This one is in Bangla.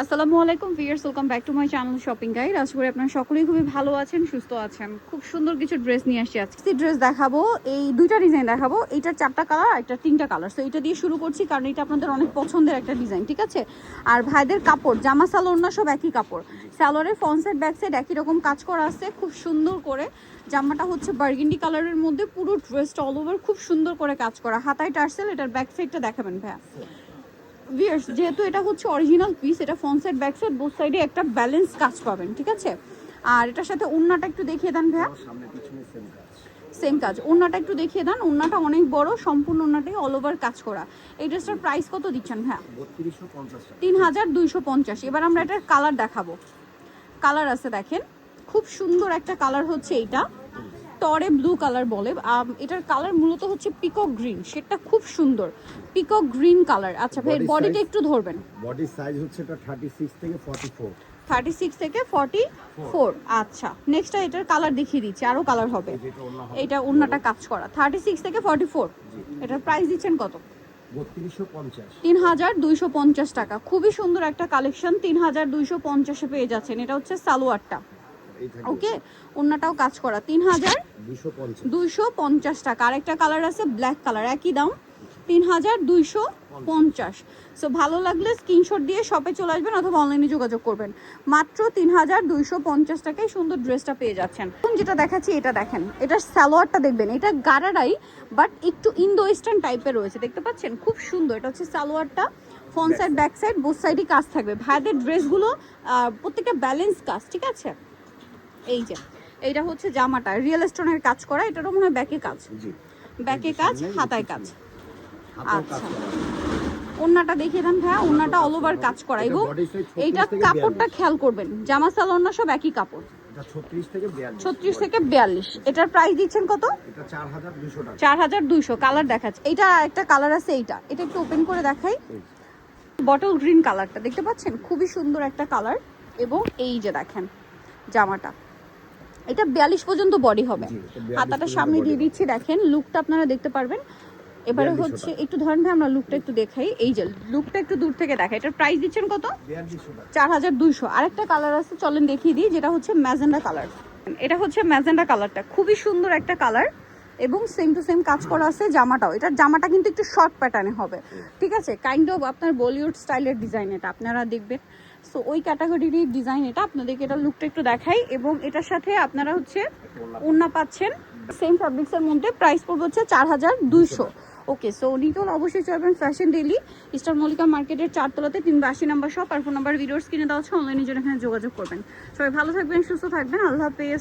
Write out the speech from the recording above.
আসসালামু আলাইকুম viewers, welcome back to my channel shopping guide. আশা করি আপনারা সকলেই খুবই ভালো আছেন, সুস্থ আছেন। খুব সুন্দর কিছু ড্রেস নিয়ে আসছি আজকে। ড্রেস দেখাবো, এই দুইটা ডিজাইন দেখাবো। এইটার 4টা কালার, একটা 3টা কালার। সো এটা দিয়ে শুরু করছি কারণ এটা আপনাদের অনেক পছন্দের একটা ডিজাইন, ঠিক আছে? আর ভাইদের কাপড়, জামা সালোয়ার না সব একই কাপড়। সালোয়ারের ফ্রন্ট সাইড ব্যাক সাইড একই রকম কাজ করা আছে, খুব সুন্দর করে। জামাটা হচ্ছে বার্গেন্ডি কালারের মধ্যে, পুরো ড্রেসটা অল ওভার খুব সুন্দর করে কাজ করা। হাতায় টার্সেল, এটার ব্যাক সাইডটা দেখাবেন ভাইয়া। ভিউয়ার্স, যেহেতু এটা হচ্ছে অরিজিনাল পিস, এটা front side back side both সাইডে একটা ব্যালেন্স কাজ পাবেন, ঠিক আছে? আর এটার সাথে ওড়নাটা একটু দেখিয়ে দেন ভাইয়া। সেম কাজ, ওড়নাটা একটু দেখিয়ে দেন। ওড়নাটা অনেক বড়, সম্পূর্ণ ওড়নাটাই অল ওভার কাজ করা। এই ড্রেসটার প্রাইস কত দিচ্ছেন ভাইয়া? 3250। এবার আমরা এটার কালার দেখাবো। কালার আছে দেখেন, খুব সুন্দর একটা কালার হচ্ছে এইটা, টরে ব্লু কালার বলে। এটার কালার মূলত হচ্ছে পিকক গ্রিন, সেটা খুব সুন্দর পিকক গ্রিন কালার। আচ্ছা ভাই, বডিটা একটু ধরবেন। বডি সাইজ হচ্ছে এটা 36 থেকে 44। 36 থেকে 44। আচ্ছা, নেক্সট এটার কালার দেখিয়ে দিচ্ছি, আরো কালার হবে। এটা ওড়নাটা কাজ করা 36 থেকে 44। এটার প্রাইস দিচ্ছেন কত? 3250 টাকা। খুবই সুন্দর একটা কালেকশন, 3250 পেয়ে যাচ্ছেন। এটা হচ্ছে সালোয়ারটা, ওকে? ওড়নাটাও কাজ করা 3250 টাকা। আরেকটা কালার আছে ব্ল্যাক কালার, একই দাম 3250। সো ভালো লাগলে স্ক্রিনশট দিয়ে শপে চলে আসবেন অথবা অনলাইনে যোগাযোগ করবেন। মাত্র 3250 টাকায় সুন্দর ড্রেসটা পেয়ে যাচ্ছেন। এখন যেটা দেখাচ্ছি এটা দেখেন, এটার সালোয়ারটা দেখবেন, এটা গারারাই বাট একটু ইন্দো ওয়েস্টার্ন টাইপের রয়েছে, দেখতে পাচ্ছেন? খুব সুন্দর। এটা হচ্ছে সালোয়ারটা, front side back side both সাইডই কাজ থাকবে। ভাইদের ড্রেসগুলো প্রত্যেকটা ব্যালেন্স কাজ, ঠিক আছে? এই যে এইটা হচ্ছে জামাটা, রিয়েল স্টোনের কাজ করা। এটারও মনে হয় ব্যাকে কাজ, ব্যাকে কাজ, হাতায় কাজ। আচ্ছা, ওন্নাটা দেখিয়ে দেন ভাইয়া। ওন্নাটা অল ওভার কাজ করা এবং এইটা কাপড়টা খেয়াল করবেন, জামা সালোয়ার না সব একই কাপড়। এটা 36 থেকে 42। 36 থেকে 42। এটার প্রাইস দিচ্ছেন কত? এটা 4200 টাকা। 4200। কালার দেখাচ্ছে, এইটা একটা কালার আছে, এইটা একটু ওপেন করে দেখাই। বটল গ্রিন কালারটা দেখতে পাচ্ছেন, খুবই সুন্দর একটা কালার। এবং এই যে দেখেন জামাটা, এটা 42 পর্যন্ত বডি হবে। হাতাটা সামনে দিয়ে দিচ্ছি, দেখেন লুকটা আপনারা দেখতে পারবেন। এবারে হচ্ছে একটু ধরেন ভাই, আমরা লুকটা একটু দেখাই। এই যে লুকটা একটু দূর থেকে দেখাই। এটার প্রাইস দিচ্ছেন কত? 4200। আরেকটা কালার আছে, চলেন দেখিয়ে দিই, যেটা হচ্ছে ম্যাজেন্ডা কালার। এটা হচ্ছে ম্যাজেন্ডা কালারটা, খুবই সুন্দর একটা কালার এবং সেম টু সেম কাজ করা আছে জামাটাও। এটার জামাটা কিন্তু একটু শর্ট প্যাটার্নে হবে, ঠিক আছে? কাইন্ড অফ আপনার বলিউড স্টাইলের ডিজাইন, এটা আপনারা দেখবেন। সো ওই ক্যাটাগরির ডিজাইন এটা। আপনাদেরকে এটা লুকটা একটু দেখাই। এবং এটার সাথে আপনারা হচ্ছে ওড়না পাচ্ছেন সেম ফ্যাব্রিক্সের মধ্যে। প্রাইস পড়বে হচ্ছে 4200। ওকে, সো নিতল অবশ্যই চলবেন ফ্যাশন ডেইলি, স্টার মল্লিকা মার্কেটের 4 তলাতে 382 নাম্বার শপ। আর ফোন নাম্বার ভিডিওস কিনে দেওয়া হচ্ছে, অনলাইনে জন্য এখানে যোগাযোগ করবেন। সবাই ভালো থাকবেন, সুস্থ থাকবেন, আল্লাহ হাফেজ।